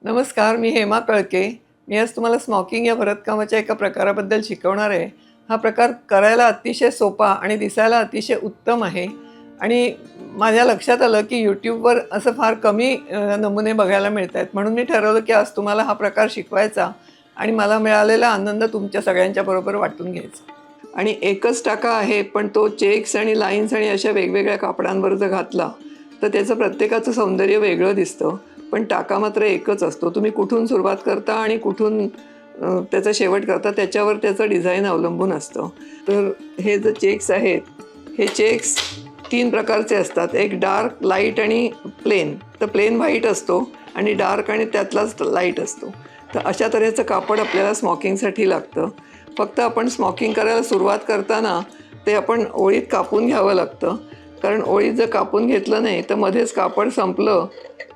नमस्कार, मी हेमा कळके. मी आज तुम्हाला स्मोकिंग या भरतकामाच्या एका प्रकाराबद्दल शिकवणार आहे. हा प्रकार करायला अतिशय सोपा आणि दिसायला अतिशय उत्तम आहे आणि माझ्या लक्षात आलं, की YouTubeवर असं फार कमी नमुने बघायला मिळत आहेत. म्हणून मी ठरवलं, की आज तुम्हाला हा प्रकार शिकवायचा आणि मला मिळालेला आनंद तुमच्या सगळ्यांच्या बरोबर वाटून घ्यायचा. आणि एकच टाका आहे, पण तो चेक्स आणि लाईन्स आणि अशा वेगवेगळ्या कापडांवर जर घातला, तर त्याचं प्रत्येकाचं सौंदर्य वेगळं दिसतं. पण टाका मात्र एकच असतो. तुम्ही कुठून सुरुवात करता आणि कुठून त्याचा शेवट करता त्याच्यावर त्याचं डिझाईन अवलंबून असतं. तर हे जे चेक्स आहेत, हे चेक्स 3 प्रकारचे असतात. एक डार्क, लाईट आणि प्लेन. तर प्लेन व्हाईट असतो आणि डार्क आणि त्यातलाच लाईट असतो. तर अशा तऱ्हेचं कापड आपल्याला स्मोकिंगसाठी लागतं. फक्त आपण स्मोकिंग करायला सुरुवात करताना ते आपण ओळीत कापून घ्यावं लागतं. कारण ओळीत जर कापून घेतलं नाही तर मध्येच कापड संपलं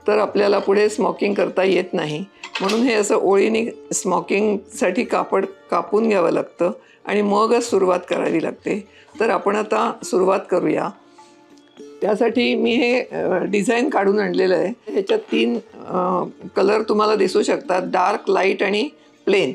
तर आपल्याला पुढे स्मोकिंग करता येत नाही. म्हणून हे असं ओळीने स्मोकिंगसाठी कापड कापून घ्यावं लागतं आणि मगच सुरुवात करावी लागते. तर आपण आता सुरुवात करूया. त्यासाठी मी हे डिझाईन काढून आणलेलं आहे. ह्याच्यात 3 कलर तुम्हाला दिसू शकतात, डार्क, लाईट आणि प्लेन.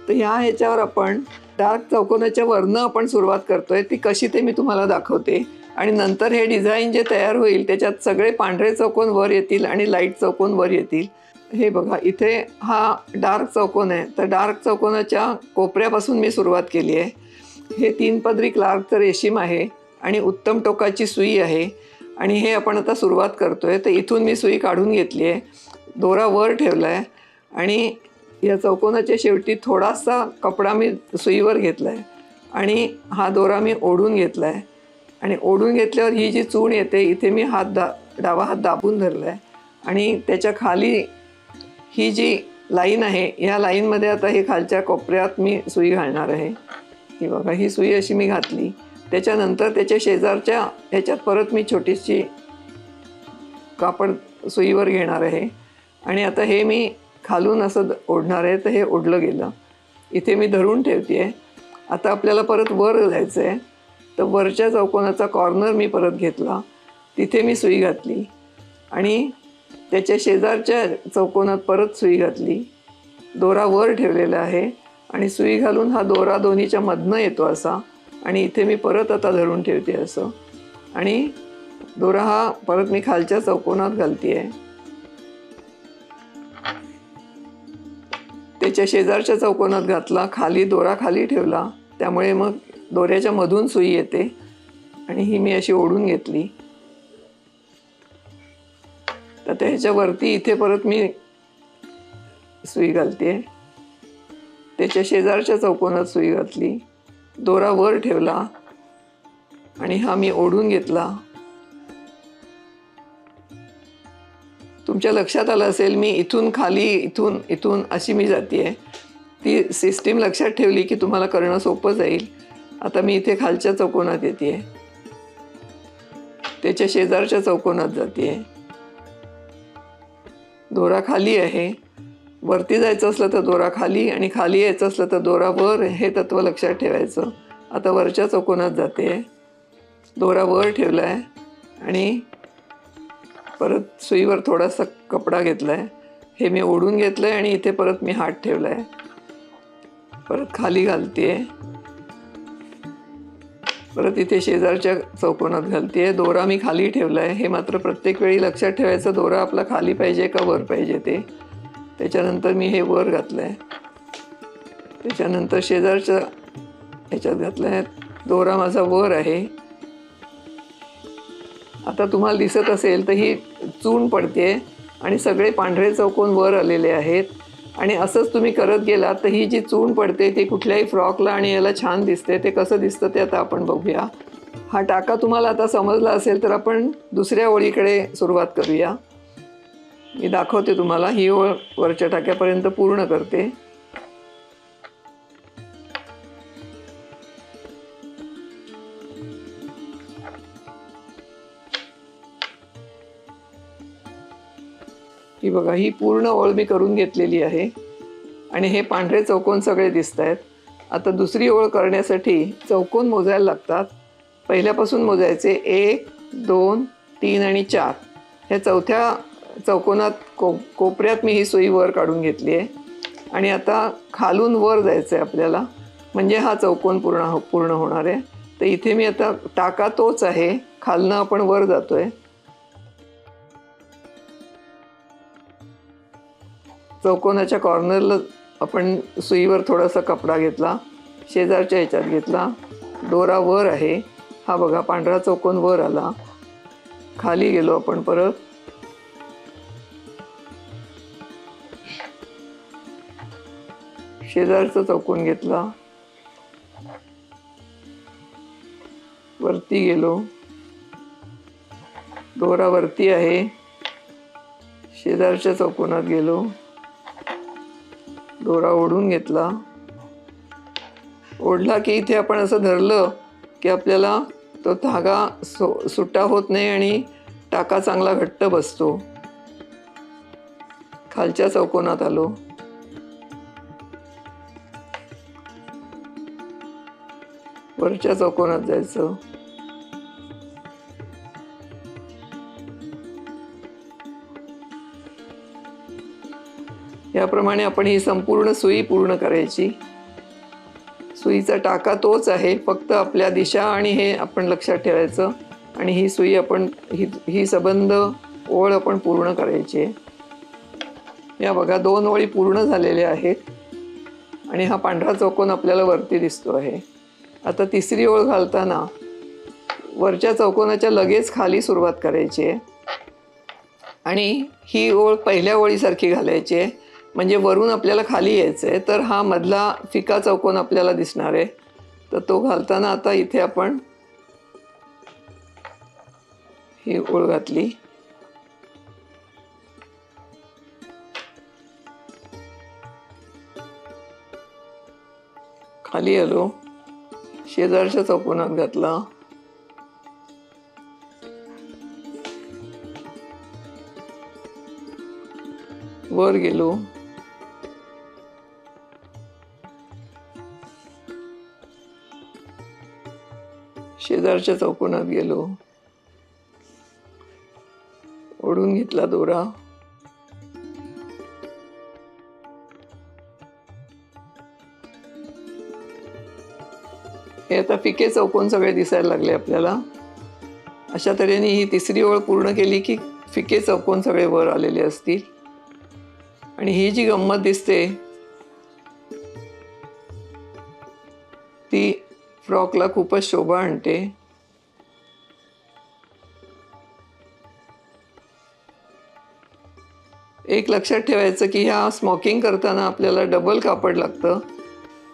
तर ह्याच्यावर आपण डार्क चौकोनाच्या वरनं आपण सुरुवात करतोय. ती कशी ते मी तुम्हाला दाखवते आणि नंतर हे डिझाईन जे तयार होईल त्याच्यात सगळे पांढरे चौकोन वर येतील आणि लाईट चौकोन वर येतील. हे बघा, इथे हा डार्क चौकोन आहे. तर डार्क चौकोनाच्या कोपऱ्यापासून मी सुरुवात केली आहे. हे 3 पदरी क्लार्कचं रेशीम आहे आणि उत्तम टोकाची सुई आहे आणि हे आपण आता सुरुवात करतोय. तर इथून मी सुई काढून घेतली आहे, दोरा वर ठेवला आहे आणि या चौकोनाच्या शेवटी थोडासा कपडा मी सुईवर घेतला आहे आणि हा दोरा मी ओढून घेतला आहे आणि ओढून घेतल्यावर ही जी चूण येते इथे मी डावा हात दाबून धरला आहे आणि त्याच्या खाली ही जी लाईन आहे ह्या लाईनमध्ये आता हे खालच्या कोपऱ्यात मी सुई घालणार आहे. ही बघा, ही सुई अशी मी घातली. त्याच्यानंतर त्याच्या शेजारच्या ह्याच्यात परत मी छोटीशी कापड सुईवर घेणार आहे आणि आता हे मी खालून असं ओढणार आहे. तर हे ओढलं गेलं, इथे मी धरून ठेवते आहे. आता आपल्याला परत वर जायचं आहे. तर वरच्या चौकोनाचा कॉर्नर मी परत घेतला, तिथे मी सुई घातली आणि त्याच्या शेजारच्या चौकोनात परत सुई घातली. दोरा वर ठेवलेला आहे आणि सुई घालून हा दोरा दोन्हीच्या मधनं येतो असा आणि इथे मी परत आता धरून ठेवते असं आणि दोरा हा परत मी खालच्या चौकोनात घालते आहे. त्याच्या शेजारच्या चौकोनात घातला, खाली दोरा खाली ठेवला, त्यामुळे मग दोऱ्याच्या मधून सुई येते आणि ही मी अशी ओढून घेतली. तर त्याच्यावरती इथे परत मी सुई घालते. त्याच्या शेजारच्या चौकोनात सुई घातली, दोरा वर ठेवला आणि हा मी ओढून घेतला. तुमच्या लक्षात आलं असेल, मी इथून खाली इथून इथून अशी मी जाते आहे. ती सिस्टीम लक्षात ठेवली की तुम्हाला करणं सोपं जाईल. आता मी इथे खालच्या चौकोनात येते आहे, त्याच्या शेजारच्या चौकोनात जाते आहे. दोरा खाली आहे. वरती जायचं असलं तर दोरा खाली आणि खाली यायचं असलं तर दोरा वर, हे तत्त्व लक्षात ठेवायचं. आता वरच्या चौकोनात जाते आहे, दोरा वर ठेवला आहे आणि परत सुईवर थोडासा कपडा घेतला आहे. हे मी ओढून घेतलं आहे आणि इथे परत मी हात ठेवला आहे. परत खाली घालते आहे, परत इथे शेजारच्या चौकोनात घालते आहे. दोरा मी खाली ठेवला आहे. हे मात्र प्रत्येक वेळी लक्षात ठेवायचं, दोरा आपला खाली पाहिजे का वर पाहिजे ते. त्याच्यानंतर मी हे वर घातलं आहे. त्याच्यानंतर शेजारच्या ह्याच्यात घातलं आहे. दोरा माझा वर आहे. आता तुम्हाला दिसत असेल तर ही चूण पडते आणि सगळे पांढरे चौकोन वर आलेले आहेत आणि असंच तुम्ही करत गेलात तर ही जी चूण पडते ती कुठल्याही फ्रॉकला आणि याला छान दिसते. ते कसं दिसतं ते आता आपण बघूया. हा टाका तुम्हाला आता समजला असेल तर आपण दुसऱ्या ओळीकडे सुरुवात करूया. मी दाखवते तुम्हाला. ही ओळ वरच्या टाक्यापर्यंत पूर्ण करते. ही बघा, ही पूर्ण ओळ मी करून घेतलेली आहे आणि हे पांढरे चौकोन सगळे दिसत आहेत. आता दुसरी ओळ करण्यासाठी चौकोन मोजायला लागतात. पहिल्यापासून मोजायचे 1, 2, 3 आणि 4. ह्या चौथ्या चौकोनात कोपऱ्यात मी ही सुई वर काढून घेतली आहे आणि आता खालून वर जायचं आहे आपल्याला, म्हणजे हा चौकोन पूर्ण होणार आहे. तर इथे मी आता टाका तोच आहे, खालनं आपण वर जातोय. चौकोनाच्या कॉर्नरला आपण सुईवर थोडासा कपडा घेतला, शेजारच्या ह्याच्यात घेतला, दोरा वर आहे. हा बघा पांढरा चौकोन वर आला. खाली गेलो आपण परत, शेजारचा चौकोन घेतला, वरती गेलो, दोरा वरती आहे, शेजारच्या चौकोनात गेलो, दोरा ओढून घेतला. ओढला की इथे आपण असं धरलं की आपल्याला तो धागा सुट्टा होत नाही आणि टाका चांगला घट्ट बसतो. खालच्या चौकोनात आलो, वरच्या चौकोनात जायचं, याप्रमाणे आपण ही संपूर्ण सुई पूर्ण करायची. सुईचा टाका तोच आहे, फक्त आपल्या दिशा आणि हे आपण लक्षात ठेवायचं. आणि ही सुई आपण ही सबंध ओळ आपण पूर्ण करायची आहे. या बघा 2 ओळी पूर्ण झालेल्या आहेत आणि हा पांढरा चौकोन आपल्याला वरती दिसतो आहे. आता तिसरी ओळ घालताना वरच्या चौकोनाच्या लगेच खाली सुरुवात करायची आहे आणि ही ओळ पहिल्या ओळीसारखी घालायची आहे, म्हणजे वरून आपल्याला खाली यायचं आहे. तर हा मधला फिका चौकोन आपल्याला दिसणार आहे. तर तो घालताना आता इथे आपण ही ओळ घातली, खाली आलो, शेजारच्या चौकोनात घातला, वर गेलो, शेजारच्या चौकोनात गेलो, ओढून घेतला दोरा, हे आता फिके चौकोन सगळे दिसायला लागले आपल्याला. अशा तऱ्हेने ही तिसरी ओळ पूर्ण केली की फिके चौकोन सगळे वर आलेले असतील. आणि ही जी गंमत दिसते ती फ्रॉकला खूपच शोभा आणते. एक लक्षात ठेवायचं की ह्या स्मोकिंग करताना आपल्याला डबल कापड लागतं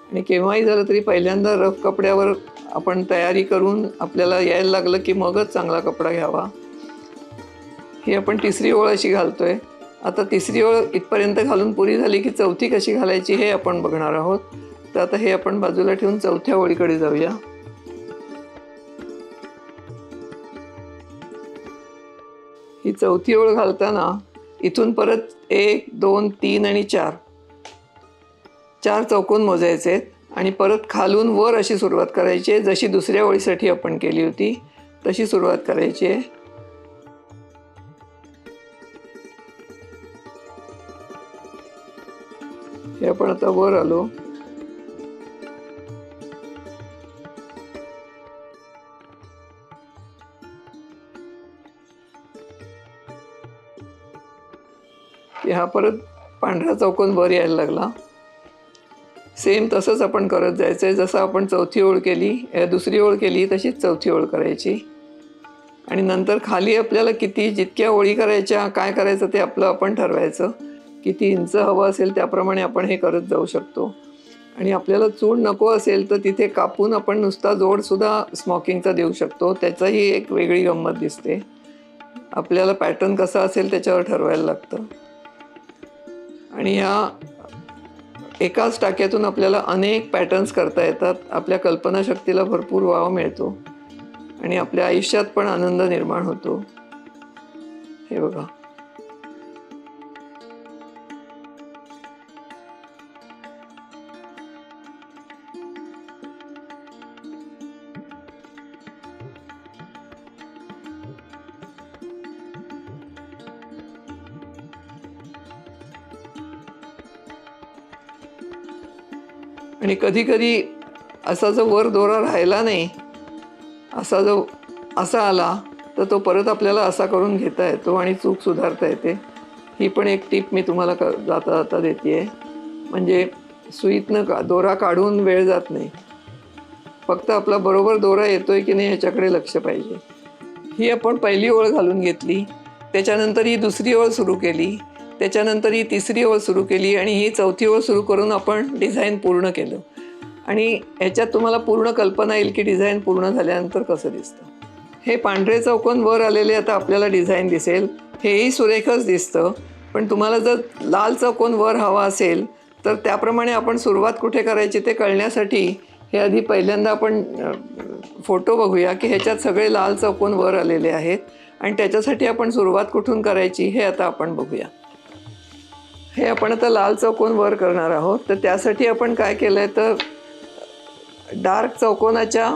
आणि केव्हाही झालं तरी पहिल्यांदा रफ कपड्यावर आपण तयारी करून आपल्याला यायला लागलं की मगच चांगला कपडा घ्यावा. ही आपण तिसरी ओळ अशी घालतोय. आता तिसरी ओळ इथपर्यंत घालून पुरी झाली की चौथी कशी घालायची हे आपण बघणार आहोत. तर आता हे आपण बाजूला ठेवून चौथ्या ओळीकडे जाऊया. ही चौथी ओळ घालताना इथून परत 1, 2, 3 आणि 4 चौकोन मोजायचे आहेत आणि परत खालून वर अशी सुरुवात करायची आहे. जशी दुसऱ्या ओळीसाठी आपण केली होती तशी सुरुवात करायची आहे. हे आपण आता वर आलो, की हा परत पांढरा चौकोन वर यायला लागला. सेम तसंच आपण करत जायचं आहे. जसं आपण चौथी ओळ केली, दुसरी ओळ केली तशीच चौथी ओळ करायची. आणि नंतर खाली आपल्याला जितक्या ओळी करायच्या, काय करायचं ते आपलं आपण ठरवायचं. किती इंच हवं असेल त्याप्रमाणे आपण हे करत जाऊ शकतो. आणि आपल्याला चूड नको असेल तर तिथे कापून आपण नुसता जोडसुद्धा स्मोकिंगचा देऊ शकतो. त्याचाही एक वेगळी गंमत दिसते. आपल्याला पॅटर्न कसा असेल त्याच्यावर ठरवायला लागतं. आणि ह्या एकाच टाक्यातून आपल्याला अनेक पॅटर्न्स करता येतात. आपल्या कल्पनाशक्तीला भरपूर वाव मिळतो आणि आपल्या आयुष्यात पण आनंद निर्माण होतो. हे बघा, आणि कधीकधी असा जो वर दोरा राहिला नाही, असा आला तर तो परत आपल्याला असा करून घेता येतो आणि चूक सुधारता येते. ही पण एक टीप मी तुम्हाला जाता जाता देते आहे. म्हणजे सुईतनं दोरा काढून वेळ जात नाही, फक्त आपला बरोबर दोरा येतोय की नाही ह्याच्याकडे लक्ष पाहिजे. ही आपण पहिली ओळ घालून घेतली, त्याच्यानंतर ही दुसरी ओळ सुरू केली, त्याच्यानंतर ही तिसरी ओळ सुरू केली आणि ही चौथी ओळ सुरू करून आपण डिझाईन पूर्ण केलं. आणि ह्याच्यात तुम्हाला पूर्ण कल्पना येईल की डिझाईन पूर्ण झाल्यानंतर कसं दिसतं. हे पांढरे चौकोन वर आलेले आता आपल्याला डिझाईन दिसेल, हेही सुरेखच दिसतं. पण तुम्हाला जर लाल चौकोन वर हवा असेल तर त्याप्रमाणे आपण सुरुवात कुठे करायची ते कळण्यासाठी हे आधी पहिल्यांदा आपण फोटो बघूया की ह्याच्यात सगळे लाल चौकोन वर आलेले आहेत आणि त्याच्यासाठी आपण सुरुवात कुठून करायची हे आता आपण बघूया. हे आपण आता लाल चौकोन वर करणार आहोत. तर त्यासाठी आपण काय केलं आहे तर डार्क चौकोनाच्या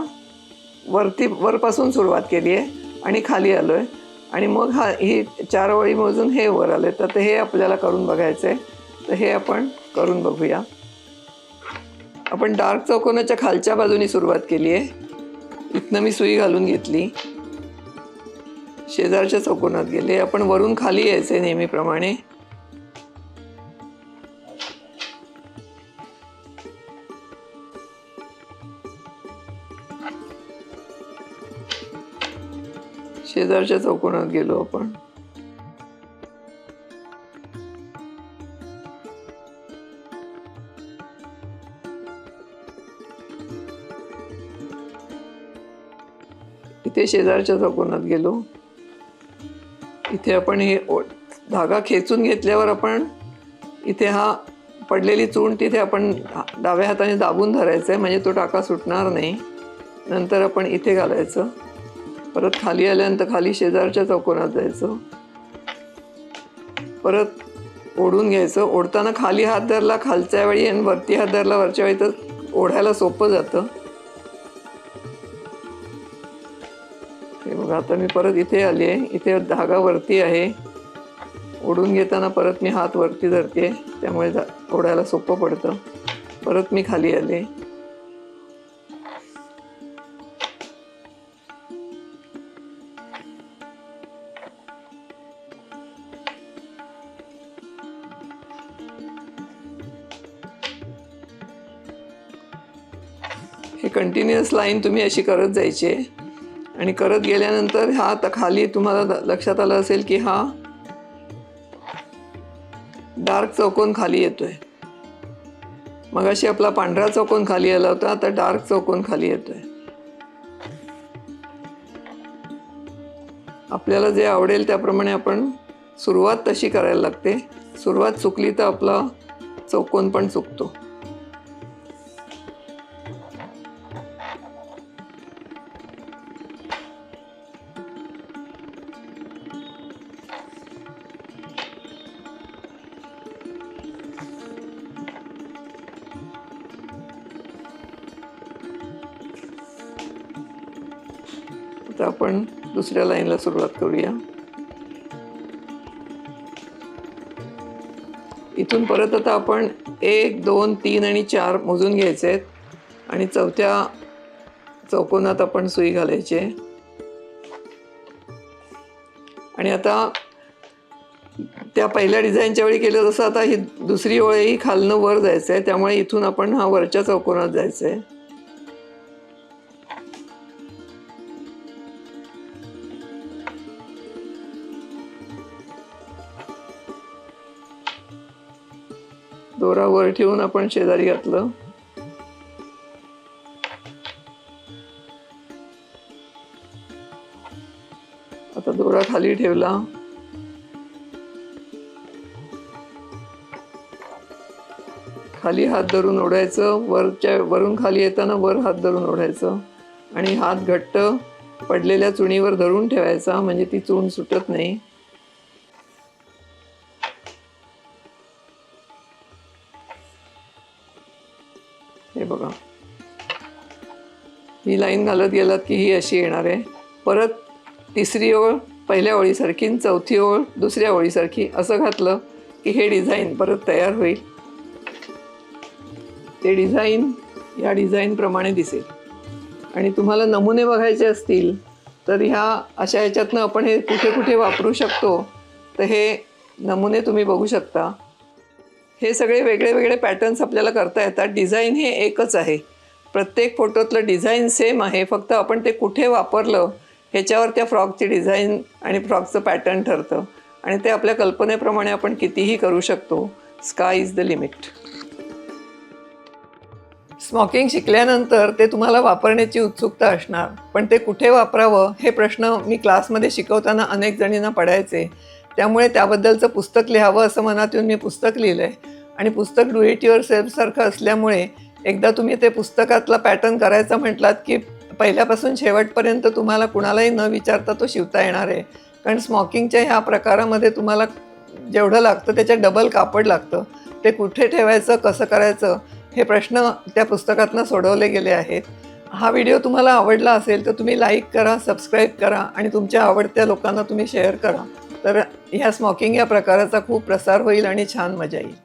वरपासून सुरुवात केली आहे आणि खाली आलो आहे आणि मग ही 4 ओळी मोजून हे वर आले. तर हे आपल्याला करून बघायचं आहे. तर हे आपण करून बघूया. आपण डार्क चौकोनाच्या खालच्या बाजूनी सुरुवात केली आहे. इथनं मी सुई घालून घेतली, शेजारच्या चौकोनात गेले. आपण वरून खाली यायचे नेहमीप्रमाणे. शेजारच्या चौकोनात गेलो आपण. इथे शेजारच्या चौकोनात गेलो. इथे आपण हे धागा खेचून घेतल्यावर आपण इथे हा पडलेली चूण तिथे आपण डाव्या हाताने दाबून धरायचं आहे, म्हणजे तो टाका सुटणार नाही. नंतर आपण इथे घालायचं. परत खाली आल्यानंतर खाली शेजारच्या चौकोनात जायचं. परत ओढून घ्यायचं. ओढताना खाली हात धरला खालच्या वेळी आणि वरती हात धरला वरच्या वेळी तर ओढायला सोपं जातं. हे बघा, आता मी परत इथे आले. इथे धागा वरती आहे. ओढून घेताना परत मी हात वरती धरते, त्यामुळे ओढायला सोपं पडतं. परत मी खाली आले. हे कंटिन्युअस लाईन तुम्ही अशी करत जायची आहे आणि करत गेल्यानंतर हा आता खाली तुम्हाला लक्षात आलं असेल की हा डार्क चौकोन खाली येतोय. मगाशी आपला पांढरा चौकोन खाली आला होता, आता डार्क चौकोन खाली येतोय. आपल्याला जे आवडेल त्याप्रमाणे आपण सुरुवात तशी करायला लागते. सुरुवात चुकली तर आपला चौकोन पण चुकतो. आता आपण दुसऱ्या लाईनला सुरुवात करूया. इथून परत आता आपण 1, 2, 3 आणि 4 मोजून घ्यायचे आहेत आणि चौथ्या चौकोनात आपण सुई घालायची आहे. आणि आता त्या पहिल्या डिझाईनच्या वेळी केलं तसं आता ही दुसरी ओळही खालनं वर जायचं आहे, त्यामुळे इथून आपण हा वरच्या चौकोनात जायचं आहे. दोरा वर ठेवून आपण शेजारी घातलं. आता दोरा खाली ठेवला. खाली हात धरून ओढायचं. वरून खाली येताना वर हात धरून ओढायचं आणि हात घट्ट पडलेल्या चुणीवर धरून ठेवायचा, म्हणजे ती चूण सुटत नाही. हे बघा, ही लाईन घालत गेलात की ही अशी येणार आहे. परत तिसरी ओळ पहिल्या ओळीसारखी, चौथी ओळ दुसऱ्या ओळीसारखी असं घातलं की हे डिझाईन परत तयार होईल. ते डिझाईन या डिझाईनप्रमाणे दिसेल. आणि तुम्हाला नमुने बघायचे असतील तर ह्या अशा ह्याच्यातनं आपण हे कुठे कुठे वापरू शकतो, तर हे नमुने तुम्ही बघू शकता. हे सगळे वेगळे वेगळे पॅटर्न्स आपल्याला करता येतात. डिझाईन हे एकच आहे. प्रत्येक फोटोतलं डिझाईन सेम आहे, फक्त आपण ते कुठे वापरलं ह्याच्यावर त्या फ्रॉकची डिझाईन आणि फ्रॉकचं पॅटर्न ठरतं. आणि ते आपल्या कल्पनेप्रमाणे आपण कितीही करू शकतो. Sky is the limit. Smoking शिकल्यानंतर ते तुम्हाला वापरण्याची उत्सुकता असणार, पण ते कुठे वापरावं हे प्रश्न मी क्लासमध्ये शिकवताना अनेक जणींना पडायचे. त्यामुळे त्याबद्दलचं पुस्तक लिहावं असं मनात येऊन मी पुस्तक लिहिलं आहे. आणि पुस्तक डू इट युअर सेल्फसारखं असल्यामुळे एकदा तुम्ही ते पुस्तकातला पॅटर्न करायचा म्हटलात की पहिल्यापासून शेवटपर्यंत तुम्हाला कुणालाही न विचारता तो शिवता येणार आहे. कारण स्मॉकिंगच्या ह्या प्रकारामध्ये तुम्हाला जेवढं लागतं त्याच्या डबल कापड लागतं. ते कुठे ठेवायचं, कसं करायचं हे प्रश्न त्या पुस्तकातनं सोडवले गेले आहेत. हा व्हिडिओ तुम्हाला आवडला असेल तर तुम्ही लाईक करा, सबस्क्राईब करा आणि तुमच्या आवडत्या लोकांना तुम्ही शेअर करा. तर ह्या स्मॉकिंग या प्रकाराचा खूप प्रसार होईल आणि छान मजा येईल.